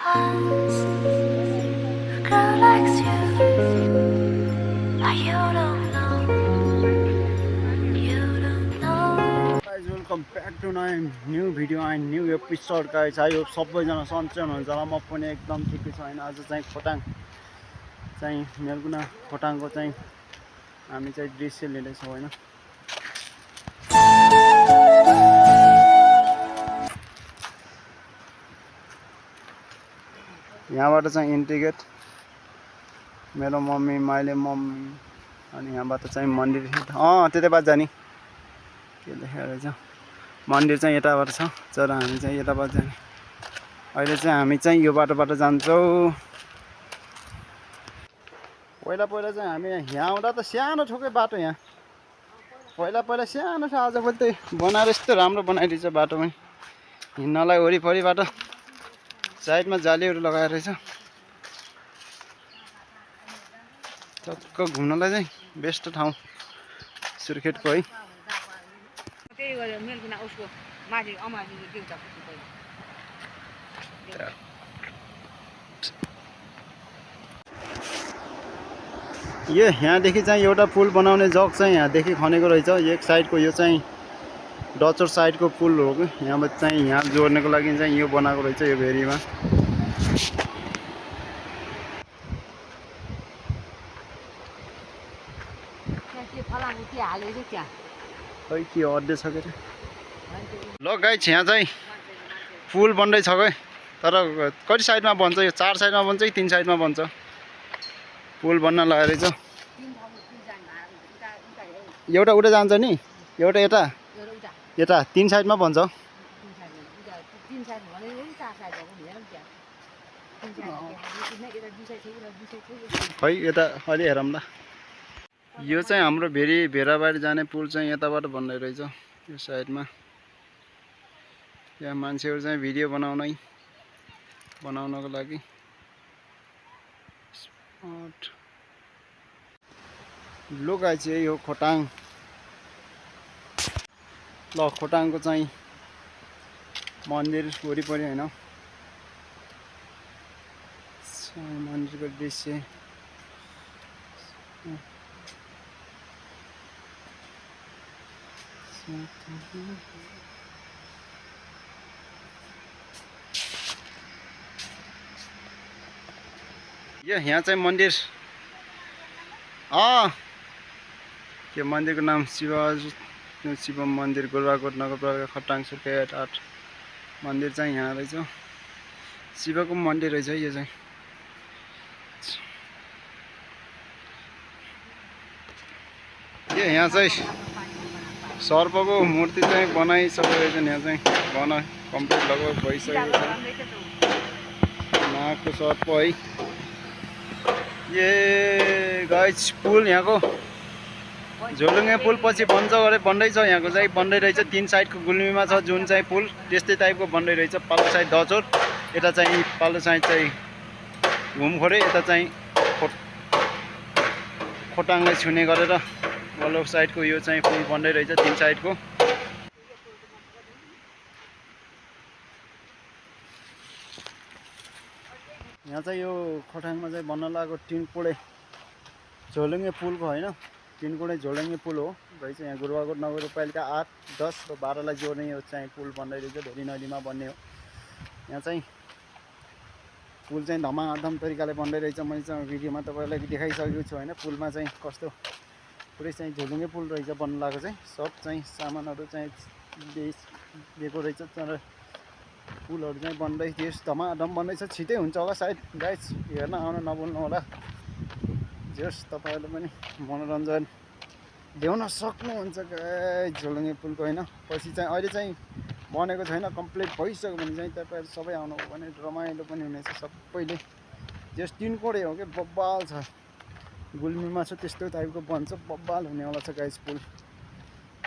once a girl likes you, but you don't know. Guys, welcome back to my new video and new episode guys. I hope सबैजना सन्चै हुनुहुन्छ होला। म पनि एकदम ठिकै छु हैन। आज चाहिँ खोटाङ चाहिँ मेलकुना खोटाङको चाहिँ हामी चाहिँ दृश्य लिँदैछौँ हैन। यहाँबाट चाहिँ इन्ट्री गेट मेरो मम्मी माइले मम्मी अनि यहाँबाट चाहिँ मन्दिर त्यतैबाट जाने के लेखेको रहेछ मन्दिर चाहिँ यताबाट छ तर हामी चाहिँ यताबाट जाने। अहिले चाहिँ हामी चाहिँ यो बाटोबाट जान्छौँ। पहिला चाहिँ हामी यहाँ आउँदा त सानो ठोकै बाटो यहाँ पहिला सानो छ। आजकल चाहिँ बनाएर यस्तो राम्रो बनाइदिएछ बाटो पनि हिँड्नलाई वरिपरिबाट साइडमा जालीहरू लगाएर रहेछ। चक्क घुम्नलाई चाहिँ बेस्ट ठाउँ सुर्खेतको है। यो यहाँदेखि चाहिँ एउटा पुल बनाउने जग चाहिँ यहाँदेखि खनेको रहेछ। एक साइडको यो चाहिँ डचर साइडको पुल हो कि यहाँबाट चाहिँ यहाँ जोड्नको लागि चाहिँ यो बनाएको रहेछ यो भेरीमा। खै के अड्डे छ के ल गाइस यहाँ चाहिँ पुल बन्दैछ गए तर कति साइडमा बन्छ यो 4 साइडमा बन्छ कि 3 साइडमा बन्छ पुल बन्न लागेको रहेछ। एउटा उता जान्छ नि एउटा यता यता 3 साइडमा बन्छ। खै यता अलि हेरौँ ल। यो चाहिँ हाम्रो भेराबारी जाने पुल चाहिँ यताबाट बन्दै रहेछ यो साइडमा। यहाँ मान्छेहरू चाहिँ भिडियो बनाउनको लागि लोगा चाहिँ यो खोटाङ ल खोटाङको चाहिँ मन्दिर वरिपरि हैन मन्दिरको दृश्य यहाँ चाहिँ मन्दिर के मन्दिरको नाम शिव मन्दिर गोरुवाकोट नगरपालिका खोटाङ सुर्खेत 8 मन्दिर चाहिँ यहाँ रहेछ। शिवको मन्दिर रहेछ यो चाहिँ। यहाँ चाहिँ सर्पको मूर्ति चाहिँ बनाइसकेको रहेछ। यहाँ चाहिँ कम्प्लिट लगभग भइसकेको छ। नागको सर्प है। ये गाइस पुल यहाँको झोलुङ्गे पुल पछि बन्दैछ। यहाँको चाहिँ बन्दै रहेछ 3 साइडको गुल्मीमा छ जुन चाहिँ पुल त्यस्तै टाइपको बन्दै रहेछ। पल्लो साइड दचोर यता चाहिँ पल्लो साइड चाहिँ घुमखोरे यता चाहिँ खोटाङलाई छुने गरेर वल्लो साइडको यो चाहिँ पुल बन्दै रहेछ 3 साइडको। यहाँ चाहिँ यो खोटाङमा चाहिँ बन्न लागेको टिनकोडे झोलुङ्गे पुलको हैन टिनकोडे झोलुङ्गे पुल हो रहेछ। यहाँ गोरुवाकोट नगरपालिका 8, 10 र 12 लाई जोड्ने यो चाहिँ पुल बन्दै रहेछ। भेरी नदीमा बन्ने हो। यहाँ चाहिँ पुल चाहिँ धमाधम तरिकाले बन्दै रहेछ। मैले चाहिँ भिडियोमा तपाईलाई देखाइसकेको छु हैन। पुलमा चाहिँ कस्तो पुरै चाहिँ झोलुङ्गे पुल रहेछ बन्न लागेको चाहिँ। सब चाहिँ सामानहरू चाहिँ दिएको रहेछ तर पुलहरू चाहिँ बन्दै त्यस धमाधम बन्दैछ। छिटै हुन्छ होला सायद गाइस हेर्न आउन नभुल्नु होला। जस तपाईहरुले पनि मनोरञ्जन ल्याउन सक्नुहुन्छ गाइस झोलुङ्गे पुलको हैन। पछि चाहिँ अहिले चाहिँ बनेको छैन कम्प्लिट भइसक्यो भने चाहिँ तपाईहरु सबै आउनु हो भने रमाइलो पनि हुनेछ सबैले। जस टिनकोडे हो के बब्बाल छ गुल्मीमा छ त्यस्तो टाइपको बन्छ बब्बाल हुनेवाला छ गाइस पुल।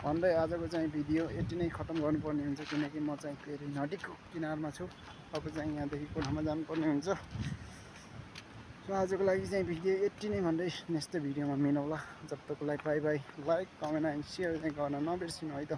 भन्दै आजको चाहिँ भिडियो यति नै खतम गर्नुपर्ने हुन्छ किनकि म चाहिँ फेरि नदीको किनारमा छु। अब चाहिँ यहाँदेखि कोठामा जानुपर्ने हुन्छ। सो आजको लागि चाहिँ भिडियो यति नै भन्दै नेक्स्ट भिडियोमा मिलौँला। जब तकलाई bye bye. Like comment and share चाहिँ गर्न नबिर्सिनु है त।